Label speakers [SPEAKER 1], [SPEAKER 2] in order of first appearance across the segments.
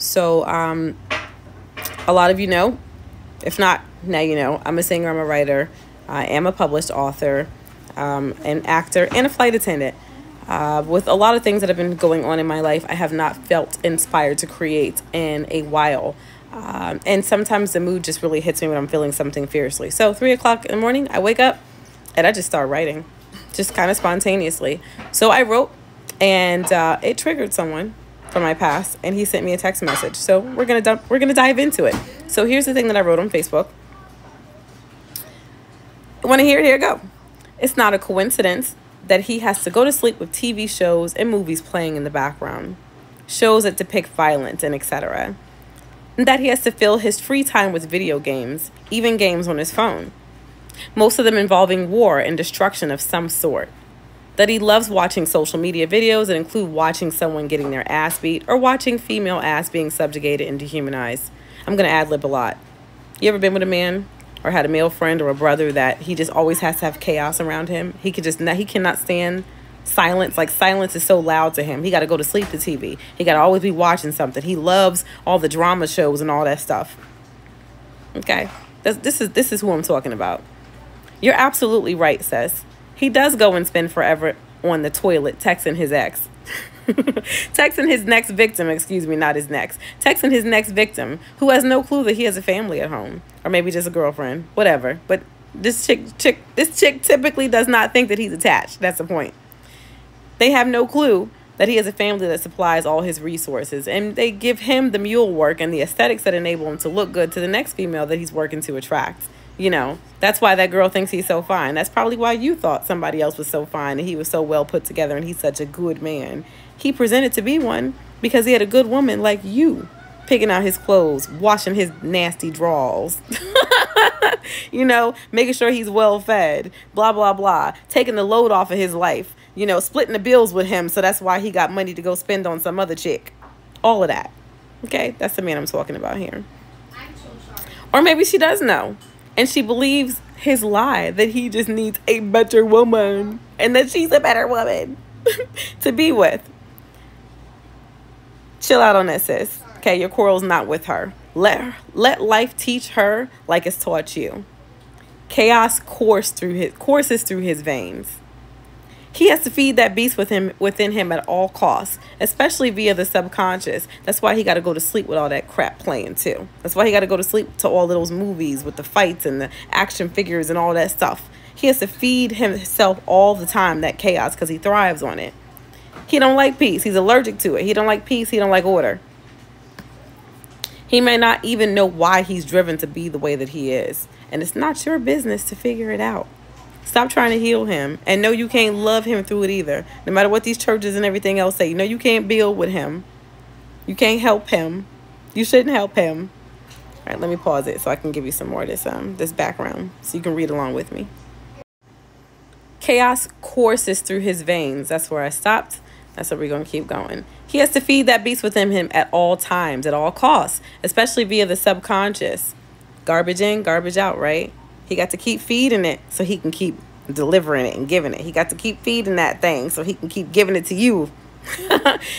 [SPEAKER 1] So a lot of you know, if not, now you know, I'm a singer, I'm a writer, I am a published author, an actor, and a flight attendant. With a lot of things that have been going on in my life, I have not felt inspired to create in a while. And sometimes the mood just really hits me when I'm feeling something fiercely. So 3 o'clock in the morning, I wake up and I just start writing, just kind of spontaneously. So I wrote, and it triggered someone from my past, and he sent me a text message. So we're gonna dive into it. So here's the thing that I wrote on Facebook. Want to hear it? Here you go. It's not a coincidence that he has to go to sleep with TV shows and movies playing in the background, shows that depict violence and etc. And that he has to fill his free time with video games, even games on his phone, most of them involving war and destruction of some sort. That he loves watching social media videos that include watching someone getting their ass beat or watching female ass being subjugated and dehumanized. I'm going to ad-lib a lot. You ever been with a man or had a male friend or a brother that he just always has to have chaos around him? He cannot stand silence. Like, silence is so loud to him. He got to go to sleep to TV. He got to always be watching something. He loves all the drama shows and all that stuff. Okay. This is who I'm talking about. You're absolutely right, sis. He does go and spend forever on the toilet texting his ex. Texting his next victim, excuse me, not his next. Texting his next victim who has no clue that he has a family at home. Or maybe just a girlfriend, whatever. But this chick typically does not think that he's attached. That's the point. They have no clue that he has a family that supplies all his resources. And they give him the mule work and the aesthetics that enable him to look good to the next female that he's working to attract. You know, that's why that girl thinks he's so fine. That's probably why you thought somebody else was so fine and he was so well put together and he's such a good man. He presented to be one because he had a good woman like you picking out his clothes, washing his nasty drawers, you know, making sure he's well fed, blah, blah, blah, taking the load off of his life, you know, splitting the bills with him. So that's why he got money to go spend on some other chick. All of that. Okay, that's the man I'm talking about here.
[SPEAKER 2] I'm so sorry.
[SPEAKER 1] Or maybe she does know. And she believes his lie that he just needs a better woman and that she's a better woman to be with. Chill out on that, sis. Okay, your quarrel's not with her. Let life teach her like it's taught you. Chaos courses through his veins. He has to feed that beast within him at all costs, especially via the subconscious. That's why he got to go to sleep with all that crap playing too. That's why he got to go to sleep to all of those movies with the fights and the action figures and all that stuff. He has to feed himself all the time that chaos because he thrives on it. He don't like peace. He's allergic to it. He don't like peace. He don't like order. He may not even know why he's driven to be the way that he is. And it's not your business to figure it out. Stop trying to heal him. And no, you can't love him through it either. No matter what these churches and everything else say. No, you can't build with him. You can't help him. You shouldn't help him. All right, let me pause it so I can give you some more of this background so you can read along with me. Chaos courses through his veins. That's where I stopped. That's where we're going to keep going. He has to feed that beast within him at all times, at all costs, especially via the subconscious. Garbage in, garbage out, right? He got to keep feeding it so he can keep delivering it and giving it. He got to keep feeding that thing so he can keep giving it to you.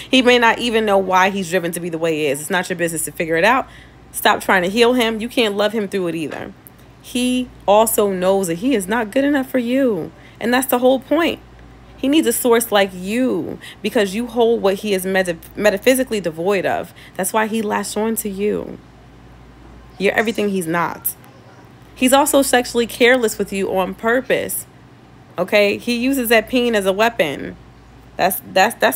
[SPEAKER 1] He may not even know why he's driven to be the way he is. It's not your business to figure it out. Stop trying to heal him. You can't love him through it either. He also knows that he is not good enough for you. And that's the whole point. He needs a source like you because you hold what he is metaphysically devoid of. That's why he latched on to you. You're everything he's not. He's also sexually careless with you on purpose. Okay? He uses that peen as a weapon. That's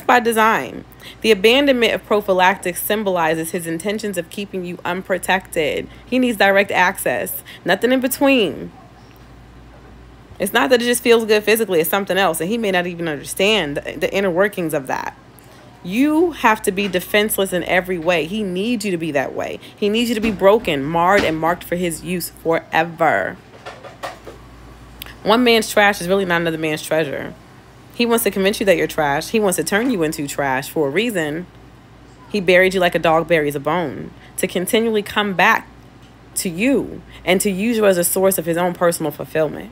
[SPEAKER 1] by design. The abandonment of prophylactics symbolizes his intentions of keeping you unprotected. He needs direct access. Nothing in between. It's not that it just feels good physically. It's something else. And he may not even understand the inner workings of that. You have to be defenseless in every way. He needs you to be that way. He needs you to be broken, marred, and marked for his use forever. One man's trash is really not another man's treasure. He wants to convince you that you're trash. He wants to turn you into trash for a reason. He buried you like a dog buries a bone to continually come back to you and to use you as a source of his own personal fulfillment.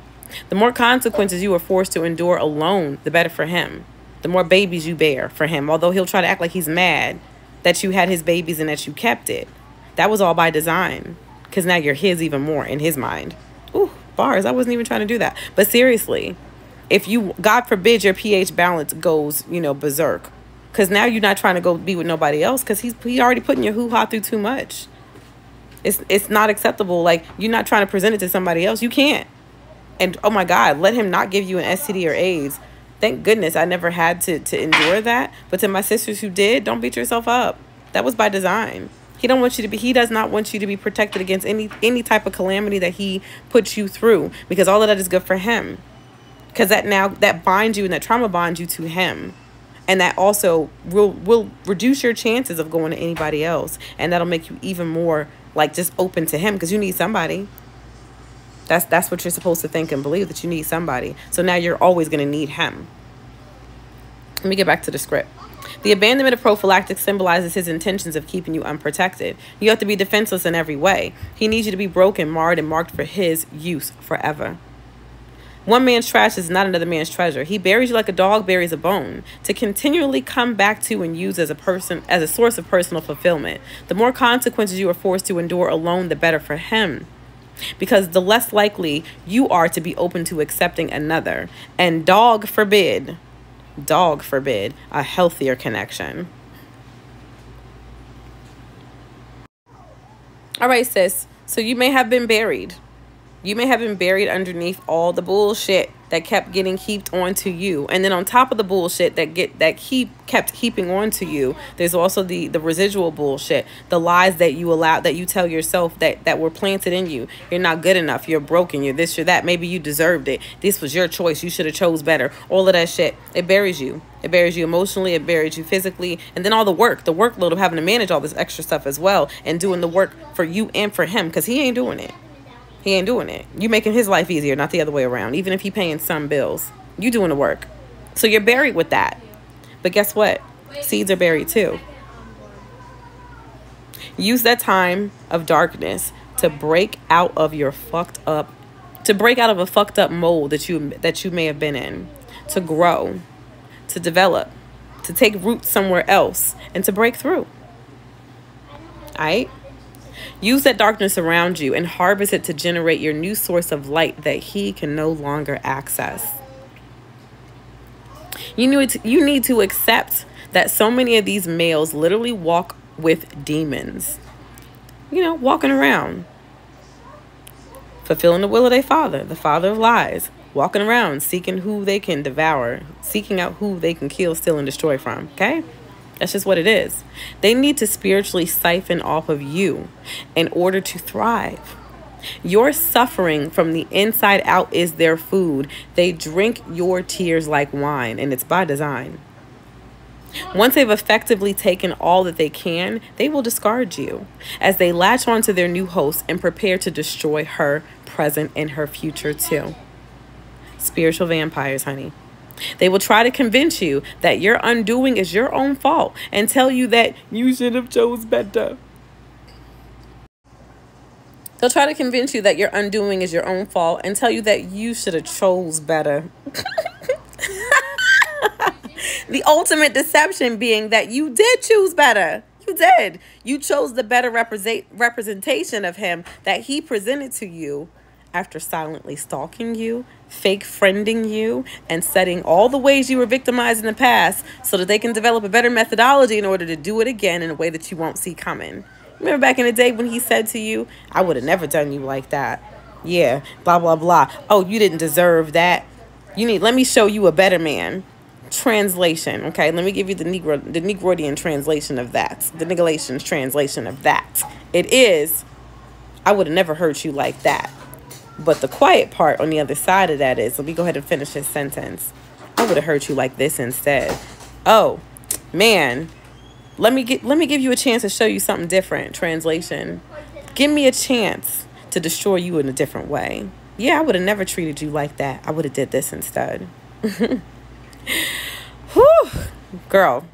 [SPEAKER 1] The more consequences you are forced to endure alone, the better for him. The more babies you bear for him, although he'll try to act like he's mad that you had his babies and that you kept it. That was all by design, because now you're his even more in his mind. Ooh, bars. I wasn't even trying to do that. But seriously, if you, God forbid, your pH balance goes, you know, berserk, because now you're not trying to go be with nobody else, because he already putting your hoo-ha through too much. It's not acceptable. Like, you're not trying to present it to somebody else. You can't. And oh my God, let him not give you an STD or AIDS. Thank goodness I never had to endure that. But to my sisters who did, don't beat yourself up. That was by design. He does not want you to be protected against any type of calamity that he puts you through, because all of that is good for him. Because that binds you, and that trauma bonds you to him. And that also will reduce your chances of going to anybody else. And that'll make you even more like just open to him, because you need somebody. That's what you're supposed to think and believe, that you need somebody. So now you're always going to need him. Let me get back to the script. The abandonment of prophylactic symbolizes his intentions of keeping you unprotected. You have to be defenseless in every way. He needs you to be broken, marred, and marked for his use forever. One man's trash is not another man's treasure. He buries you like a dog buries a bone, to continually come back to and use as a source of personal fulfillment. The more consequences you are forced to endure alone, the better for him, because the less likely you are to be open to accepting another. And dog forbid, a healthier connection. All right, sis. So you may have been buried. You may have been buried underneath all the bullshit that kept getting heaped onto you. And then on top of the bullshit kept heaping onto you, there's also the residual bullshit, the lies that you tell yourself that were planted in you. You're not good enough. You're broken. You're this, you're that. Maybe you deserved it. This was your choice. You should have chose better. All of that shit. It buries you. It buries you emotionally. It buries you physically. And then all the workload of having to manage all this extra stuff as well, and doing the work for you and for him, because he ain't doing it. He ain't doing it. You making his life easier, not the other way around. Even if he paying some bills, you doing the work. So you're buried with that. But guess what? Seeds are buried too. Use that time of darkness to break out of a fucked up mold that you may have been in, to grow, to develop, to take root somewhere else, and to break through. All right? Use that darkness around you and harvest it to generate your new source of light that he can no longer access. You need to accept that so many of these males literally walk with demons. You know, walking around, fulfilling the will of their father, the father of lies, walking around seeking who they can devour, seeking out who they can kill, steal, and destroy from, okay? That's just what it is. They need to spiritually siphon off of you in order to thrive. Your suffering from the inside out is their food. They drink your tears like wine, and it's by design. Once they've effectively taken all that they can, they will discard you as they latch onto their new host and prepare to destroy her present and her future too. Spiritual vampires, honey. They will try to convince you that your undoing is your own fault and tell you that you should have chose better. They'll try to convince you that your undoing is your own fault and tell you that you should have chose better. The ultimate deception being that you did choose better. You did. You chose the better representation of him that he presented to you after silently stalking you, fake friending you, and setting all the ways you were victimized in the past so that they can develop a better methodology in order to do it again in a way that you won't see coming. Remember back in the day when he said to you, I would have never done you like that. Yeah, blah, blah, blah. Oh, you didn't deserve that. Let me show you a better man. Translation, okay? Let me give you the Negroidian translation of that. The Galatians translation of that. It is, I would have never hurt you like that. But the quiet part on the other side of that is, let me go ahead and finish this sentence. I would have hurt you like this instead. Oh, man. Let me give you a chance to show you something different. Translation. Give me a chance to destroy you in a different way. Yeah, I would have never treated you like that. I would have did this instead. Whew. Girl,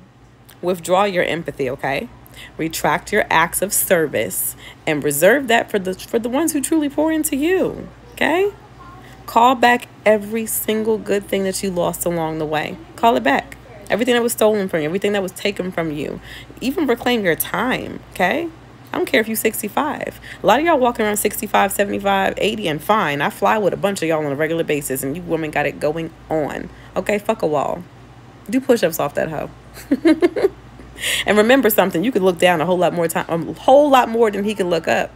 [SPEAKER 1] withdraw your empathy, okay? Retract your acts of service and reserve that for the ones who truly pour into you, okay? Call back every single good thing that you lost along the way. Call it back. everything that was stolen from you, everything that was taken from you. Even reclaim your time, okay? I don't care if you're 65. A lot of y'all walking around 65, 75, 80, and fine. I fly with a bunch of y'all on a regular basis, and you women got it going on. Okay, fuck a wall. Do push-ups off that hoe. And remember something, you could look down a whole lot more than he could look up,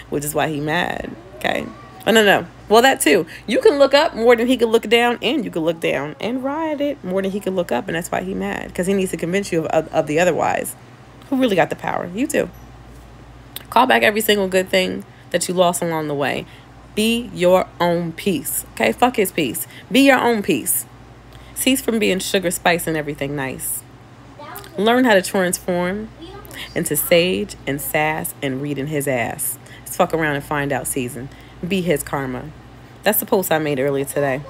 [SPEAKER 1] which is why he mad, okay? Oh, no. Well, that too. You can look up more than he could look down, and you can look down and ride it more than he could look up, and that's why he mad, because he needs to convince you of the otherwise. Who really got the power? You too. Call back every single good thing that you lost along the way. Be your own peace, okay? Fuck his peace. Be your own peace. Cease from being sugar, spice, and everything nice. Learn how to transform into sage and sass and read in his ass. Let's fuck around and find out season. Be his karma. That's the post I made earlier today.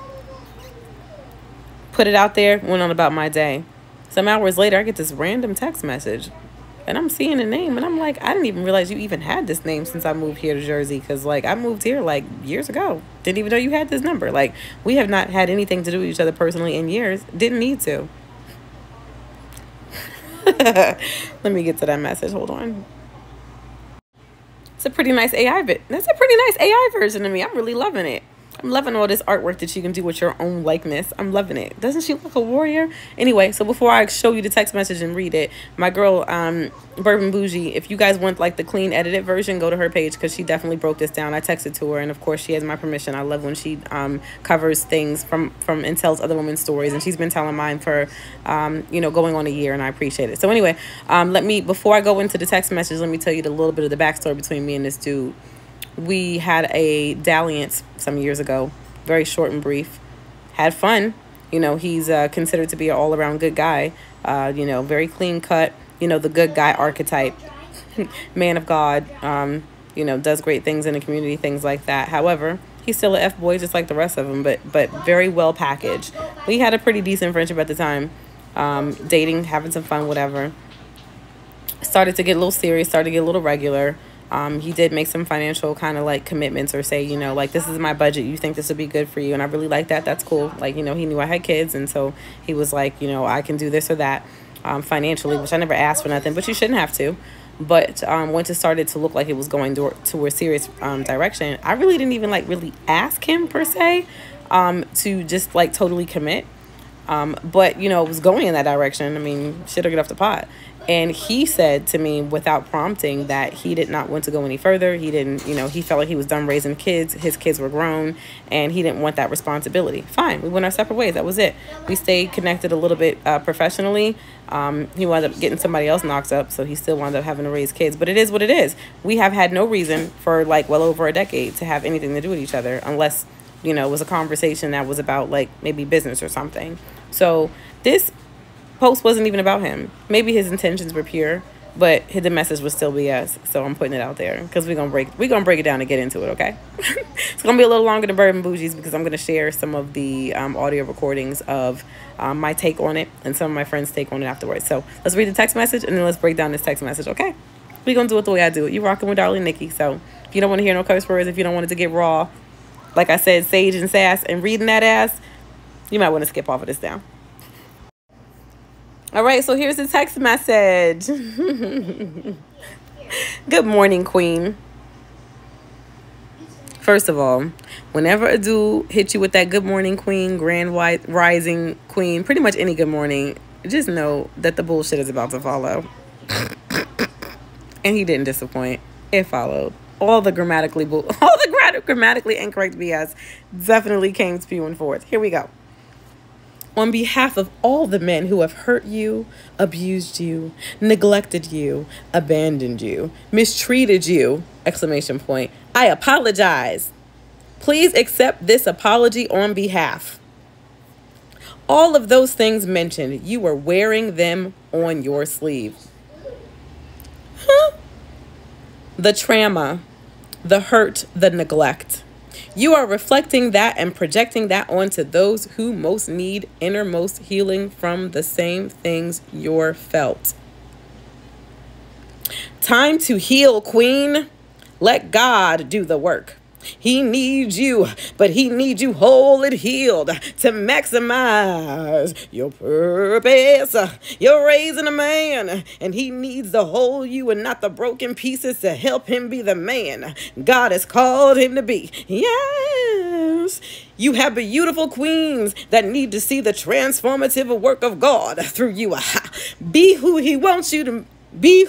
[SPEAKER 1] Put it out there, went on about my day. Some hours later, I get this random text message. And I'm seeing a name, and I'm like, I didn't even realize you even had this name since I moved here to Jersey. Because, like, I moved here, like, years ago. Didn't even know you had this number. Like, we have not had anything to do with each other personally in years. Didn't need to. Let me get to that message. Hold on. It's a pretty nice AI bit. That's a pretty nice AI version of me. I'm really loving it. I'm loving all this artwork that you can do with your own likeness. I'm loving it. Doesn't she look a warrior? Anyway, so before I show you the text message and read it, my girl, Bourbon Bougie, if you guys want like the clean edited version, go to her page because she definitely broke this down. I texted to her, and of course she has my permission. I love when she covers things from and tells other women's stories, and she's been telling mine for going on a year, and I appreciate it. So anyway, before I go into the text message, let me tell you a little bit of the backstory between me and this dude. We had a dalliance some years ago, very short and brief. Had fun. He's considered to be an all-around good guy. Very clean cut. The good guy archetype. Man of God. Does great things in the community, things like that. However, he's still an F-boy just like the rest of them, but very well packaged. We had a pretty decent friendship at the time. Dating, having some fun, whatever. Started to get a little serious, started to get a little regular. He did make some financial kind of like commitments or say, like, this is my budget. You think this would be good for you? And I really like that. That's cool. Like, he knew I had kids. And so he was like, I can do this or that financially, which I never asked for nothing, but you shouldn't have to. But once it started to look like it was going to a serious direction, I really didn't even like really ask him per se to just like totally commit. But, it was going in that direction. I mean, shit will get off the pot. And he said to me without prompting that he did not want to go any further. He didn't, he felt like he was done raising kids. His kids were grown and he didn't want that responsibility. Fine. We went our separate ways. That was it. We stayed connected a little bit professionally. He wound up getting somebody else knocked up. So he still wound up having to raise kids. But it is what it is. We have had no reason for like well over a decade to have anything to do with each other unless, it was a conversation that was about like maybe business or something. So this post wasn't even about him. Maybe his intentions were pure, but the message would still be us. So I'm putting it out there because we're gonna break it down and get into it. Okay, it's gonna be a little longer than Bourbon Bougies because I'm gonna share some of the audio recordings of my take on it and some of my friends' take on it afterwards. So let's read the text message and then let's break down this text message. Okay, we're gonna do it the way I do it. You rocking with darling Nikki. So if you don't want to hear no curse words, if you don't want it to get raw, like I said, sage and sass and reading that ass, you might want to skip off of this down. All right, so here's the text message. Good morning, queen. First of all, whenever a dude hits you with that good morning, queen, grand rising queen, pretty much any good morning, just know that the bullshit is about to follow. And he didn't disappoint. It followed. All the grammatically incorrect BS definitely came spewing forth. Here we go. On behalf of all the men who have hurt you, abused you, neglected you, abandoned you, mistreated you, ! I apologize. Please accept this apology on behalf. All of those things mentioned, you are wearing them on your sleeve. Huh? The trauma, the hurt, the neglect. You are reflecting that and projecting that onto those who most need innermost healing from the same things you're felt. Time to heal, queen. Let God do the work. He needs you, but he needs you whole and healed to maximize your purpose. You're raising a man, and he needs the whole you and not the broken pieces to help him be the man God has called him to be. Yes. You have beautiful queens that need to see the transformative work of God through you. Be who he wants you to be.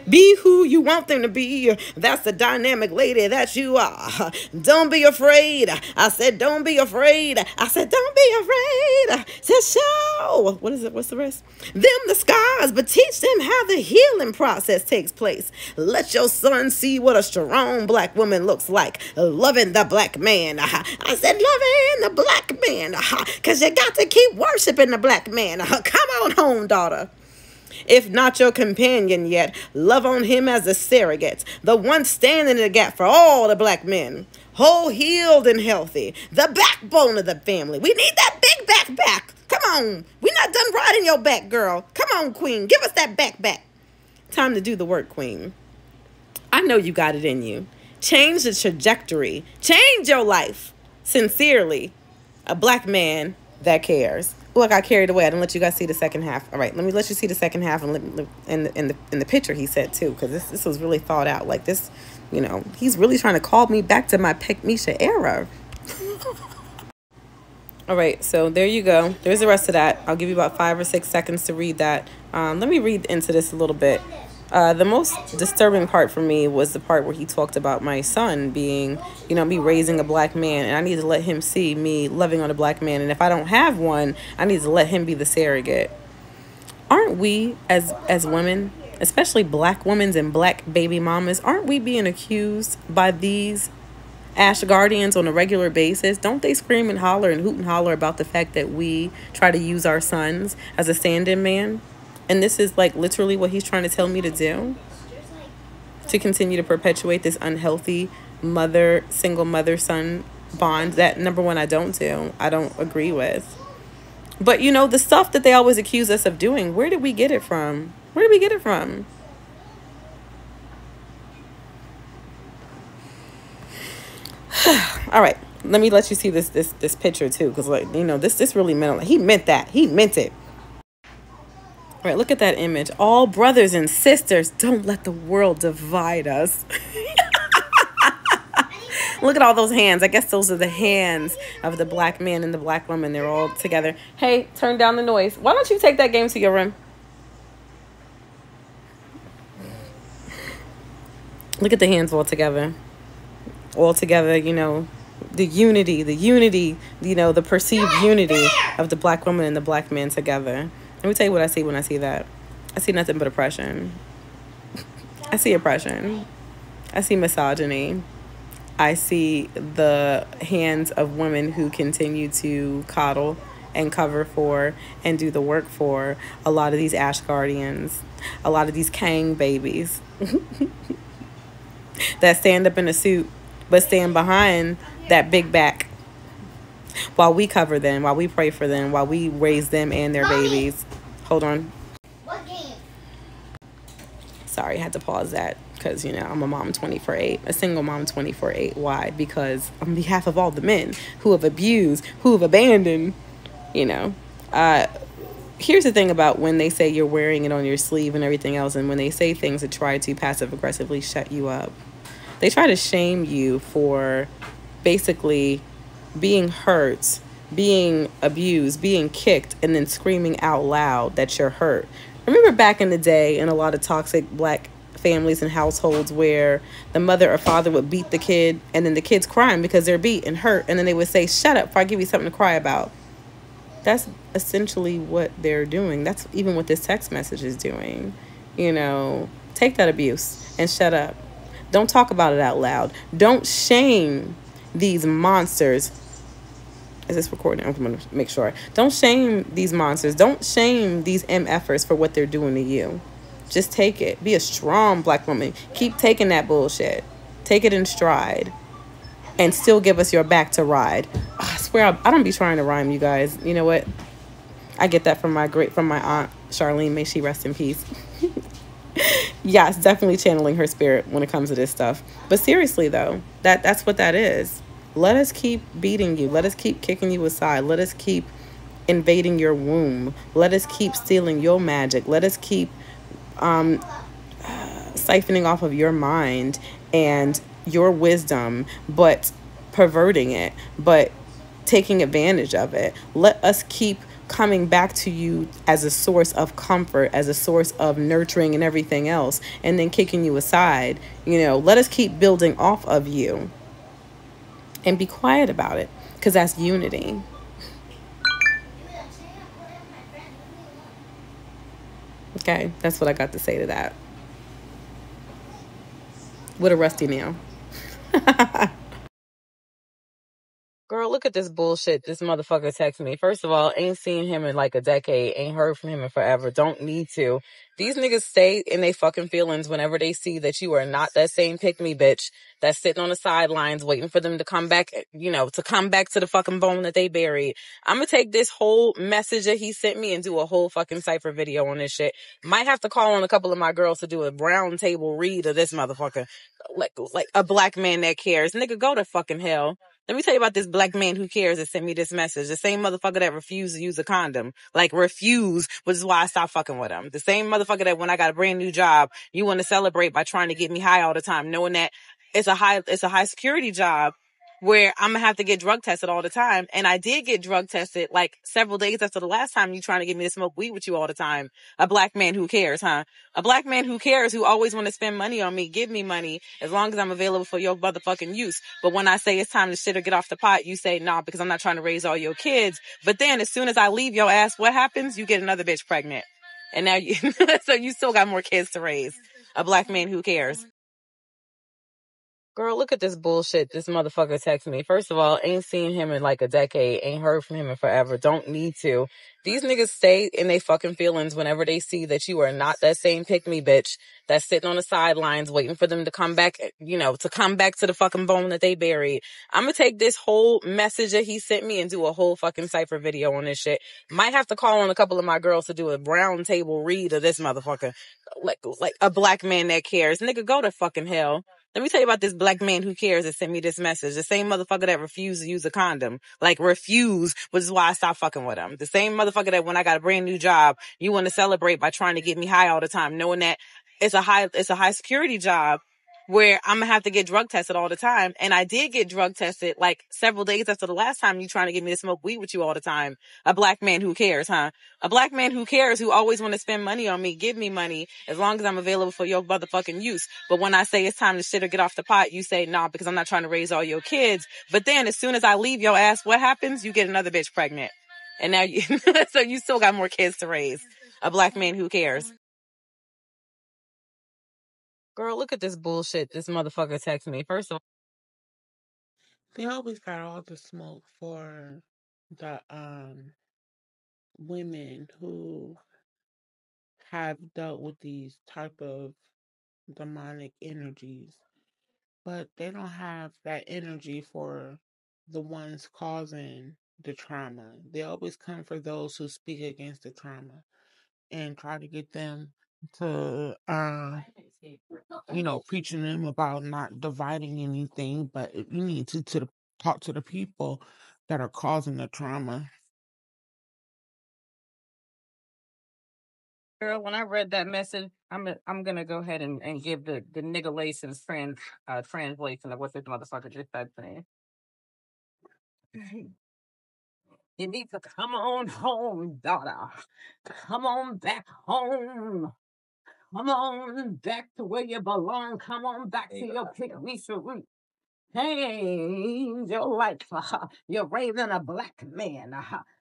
[SPEAKER 1] Be who you want them to be. That's the dynamic lady that you are. Don't be afraid. I said, don't be afraid. I said, don't be afraid to show. What is it? What's the rest? Them the scars, but teach them how the healing process takes place. Let your son see what a strong black woman looks like. Loving the black man. I said, loving the black man. Because you got to keep worshiping the black man. Come on home, daughter. If not your companion yet, love on him as a surrogate, the one standing in the gap for all the black men, whole, healed, and healthy, the backbone of the family. We need that big back. Come on. We're not done riding your back, girl. Come on, queen. Give us that back. Time to do the work, queen. I know you got it in you. Change the trajectory. Change your life. Sincerely, a black man that cares. Look, I carried away. I didn't let you guys see the second half. All right, let me let you see the second half and in the picture he said too, because this was really thought out. Like this, you know, he's really trying to call me back to my Peck Misha era. All right, so there you go. There's the rest of that. I'll give you about 5 or 6 seconds to read that. Let me read into this a little bit. The most disturbing part for me was the part where he talked about my son being, you know, me raising a black man, and I need to let him see me loving on a black man. And if I don't have one, I need to let him be the surrogate. Aren't we as women, especially black women and black baby mamas, aren't we being accused by these Ash Guardians on a regular basis? Don't they scream and holler and hoot and holler about the fact that we try to use our sons as a stand-in man? And this is like literally what he's trying to tell me to do, to continue to perpetuate this unhealthy single mother son bond that, number one, I don't agree with. But you know, the stuff that they always accuse us of doing, where did we get it from? Where did we get it from? All right, let me let you see this picture too, because, like, you know, this really meant, he meant that. He meant it. All right, look at that image. All brothers and sisters, don't let the world divide us. Look at all those hands. I guess those are the hands of the black man and the black woman. They're all together. Hey, turn down the noise. Why don't you take that game to your room? Look at the hands all together. All together, you know, the unity, you know, the perceived unity of the black woman and the black man together. Let me tell you what I see when I see that. I see nothing but oppression. I see oppression. I see misogyny. I see the hands of women who continue to coddle and cover for and do the work for a lot of these Ash Guardians, a lot of these Kang babies that stand up in a suit but stand behind that big back while we cover them, while we pray for them, while we raise them and their babies. Hold on.
[SPEAKER 2] What game?
[SPEAKER 1] Sorry, I had to pause that because, you know, I'm a mom 24/8, a single mom 24/8. Why? Because on behalf of all the men who have abused, who have abandoned, you know. Here's the thing about when they say you're wearing it on your sleeve and everything else, and when they say things that try to passive-aggressively shut you up. They try to shame you for basically being hurt, being abused, being kicked, and then screaming out loud that you're hurt. Remember back in the day in a lot of toxic black families and households where the mother or father would beat the kid, and then the kid's crying because they're beat and hurt, and then they would say, shut up before I give you something to cry about. That's essentially what they're doing. That's even what this text message is doing. You know, take that abuse and shut up. Don't talk about it out loud. Don't shame these monsters. Is this recording? I'm going to make sure. Don't shame these monsters. Don't shame these MFers for what they're doing to you. Just take it. Be a strong black woman. Keep taking that bullshit. Take it in stride. And still give us your back to ride. I swear, I don't be trying to rhyme, you guys. You know what? I get that from my aunt, Charlene. May she rest in peace. Yes, definitely channeling her spirit when it comes to this stuff. But seriously though, that's what that is. Let us keep beating you. Let us keep kicking you aside. Let us keep invading your womb. Let us keep stealing your magic. Let us keep siphoning off of your mind and your wisdom, but perverting it, but taking advantage of it. Let us keep coming back to you as a source of comfort, as a source of nurturing and everything else, and then kicking you aside. Let us keep building off of you and be quiet about it, because that's unity. Okay, that's what I got to say to that. With a rusty nail. Girl, look at this bullshit. This motherfucker texted me. First of all, ain't seen him in like a decade. Ain't heard from him in forever. Don't need to. These niggas stay in they fucking feelings whenever they see that you are not that same pick-me bitch that's sitting on the sidelines waiting for them to come back, to come back to the fucking bone that they buried. I'm gonna take this whole message that he sent me and do a whole fucking Cypher video on this shit. Might have to call on a couple of my girls to do a round table read of this motherfucker. Like a black man that cares. Nigga, go to fucking hell. Let me tell you about this black man who cares that sent me this message. The same motherfucker that refused to use a condom. Like, refuse, which is why I stopped fucking with him. The same motherfucker that when I got a brand new job, you want to celebrate by trying to get me high all the time, knowing that it's a high security job where I'm gonna have to get drug tested all the time. And I did get drug tested like several days after the last time you trying to get me to smoke weed with you all the time. A black man who cares, huh? A black man who cares, who always want to spend money on me, give me money as long as I'm available for your motherfucking use. But when I say it's time to shit or get off the pot, you say nah, because I'm not trying to raise all your kids. But then as soon as I leave your ass, what happens? You get another bitch pregnant. And now you, so you still got more kids to raise. A black man who cares. Girl, look at this bullshit. This motherfucker texted me. First of all, ain't seen him in like a decade. Ain't heard from him in forever. Don't need to. These niggas stay in they fucking feelings whenever they see that you are not that same pick-me bitch that's sitting on the sidelines waiting for them to come back, to come back to the fucking bone that they buried. I'm gonna take this whole message that he sent me and do a whole fucking Cypher video on this shit. Might have to call on a couple of my girls to do a round table read of this motherfucker. Like a black man that cares. Nigga, go to fucking hell. Let me tell you about this black man who cares that sent me this message. The same motherfucker that refused to use a condom. Like, refuse, which is why I stopped fucking with him. The same motherfucker that when I got a brand new job, you want to celebrate by trying to get me high all the time, knowing that it's a high security job where I'm gonna have to get drug tested all the time. And I did get drug tested like several days after the last time you trying to get me to smoke weed with you all the time. A black man who cares, huh? A black man who cares, who always want to spend money on me, give me money as long as I'm available for your motherfucking use. But when I say it's time to shit or get off the pot, you say nah, because I'm not trying to raise all your kids. But then as soon as I leave your ass, what happens? You get another bitch pregnant. And now you, so you still got more kids to raise. A black man who cares. Girl, look at this bullshit. This motherfucker texted me. First of all,
[SPEAKER 2] They always got all the smoke for the women who have dealt with these type of demonic energies, but they don't have that energy for the ones causing the trauma. They always come for those who speak against the trauma and try to get them to preaching them about not dividing anything, but you need to talk to the people that are causing the trauma.
[SPEAKER 1] girl, when I read that message, I'm gonna go ahead and give the nigga Lason's translation of what this motherfucker just said to me. You need to come on home, daughter. Come on back home. Come on back to where you belong. Come on back to your pygmy root. Change your life. You're raising a black man.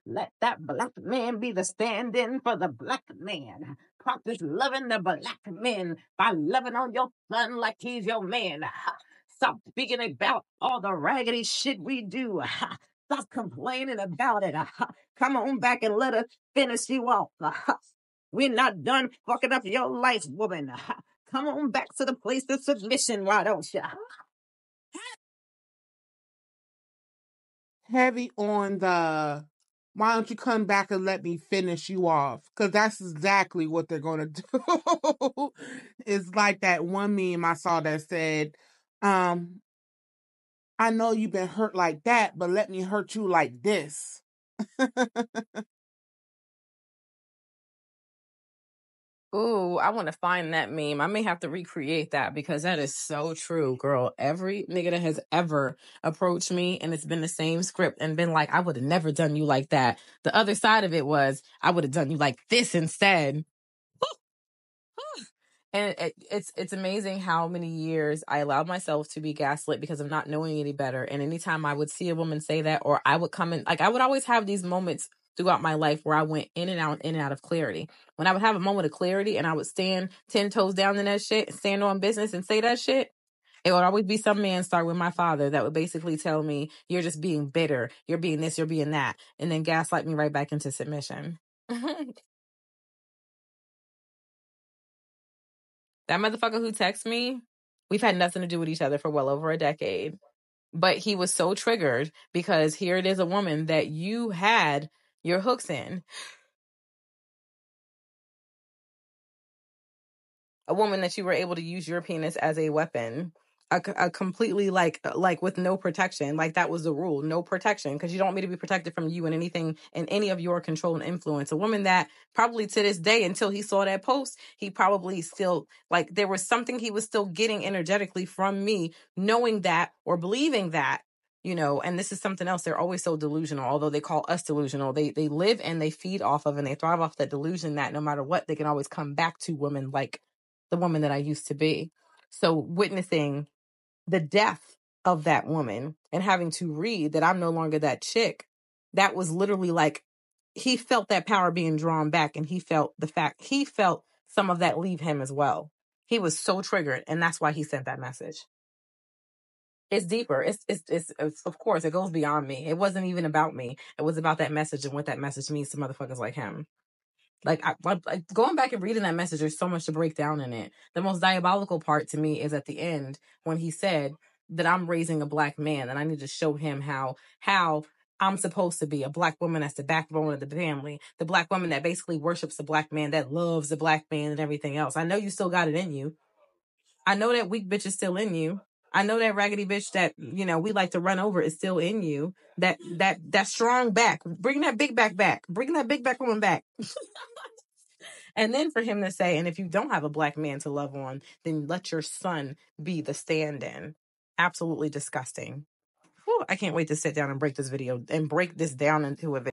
[SPEAKER 1] Let that black man be the stand in for the black man. Practice loving the black man by loving on your son like he's your man. Stop speaking about all the raggedy shit we do. Stop complaining about it. Come on back and let us finish you off. We're not done fucking up your life, woman. Come on back to the place of submission, why don't you?
[SPEAKER 2] Heavy on the why don't you come back and let me finish you off? Because that's exactly what they're going to do. It's like that one meme I saw that said, I know you've been hurt like that, but let me hurt you like this.
[SPEAKER 1] Ooh, I want to find that meme. I may have to recreate that because that is so true, girl. Every nigga that has ever approached me and it's been the same script and been like, I would have never done you like that. The other side of it was, I would have done you like this instead. And it's amazing how many years I allowed myself to be gaslit because of not knowing any better. And anytime I would see a woman say that, or I would come in, like I would always have these moments throughout my life where I went in and out of clarity. When I would have a moment of clarity and I would stand 10 toes down in that shit, stand on business and say that shit, it would always be some man, start with my father, that would basically tell me, you're just being bitter, you're being this, you're being that, and then gaslight me right back into submission. That motherfucker who texted me, we've had nothing to do with each other for well over a decade. But he was so triggered because here it is, a woman that you had your hooks in. A woman that you were able to use your penis as a weapon. A completely like with no protection. Like that was the rule, no protection, because you don't want me to be protected from you and anything and any of your control and influence. A woman that probably to this day, until he saw that post, he probably still, like, there was something he was still getting energetically from me, knowing that or believing that, you know. And this is something else, they're always so delusional. Although they call us delusional, they live and they feed off of and they thrive off that delusion that no matter what, they can always come back to women like the woman that I used to be. So witnessing the death of that woman and having to read that I'm no longer that chick, that was literally like, he felt that power being drawn back, and he felt some of that leave him as well. He was so triggered, and that's why he sent that message. It's deeper. It's of course, it goes beyond me. It wasn't even about me. It was about that message and what that message means to motherfuckers like him. Like, going back and reading that message, there's so much to break down in it. The most diabolical part to me is at the end when he said that I'm raising a black man and I need to show him how I'm supposed to be a black woman that's the backbone of the family, the black woman that basically worships the black man, that loves the black man and everything else. I know you still got it in you. I know that weak bitch is still in you. I know that raggedy bitch that, you know, we like to run over is still in you. That strong back. Bring that big back back. Bring that big back woman back. And then for him to say, and if you don't have a black man to love on, then let your son be the stand-in. Absolutely disgusting. Whew, I can't wait to sit down and break this video and break this down into a video.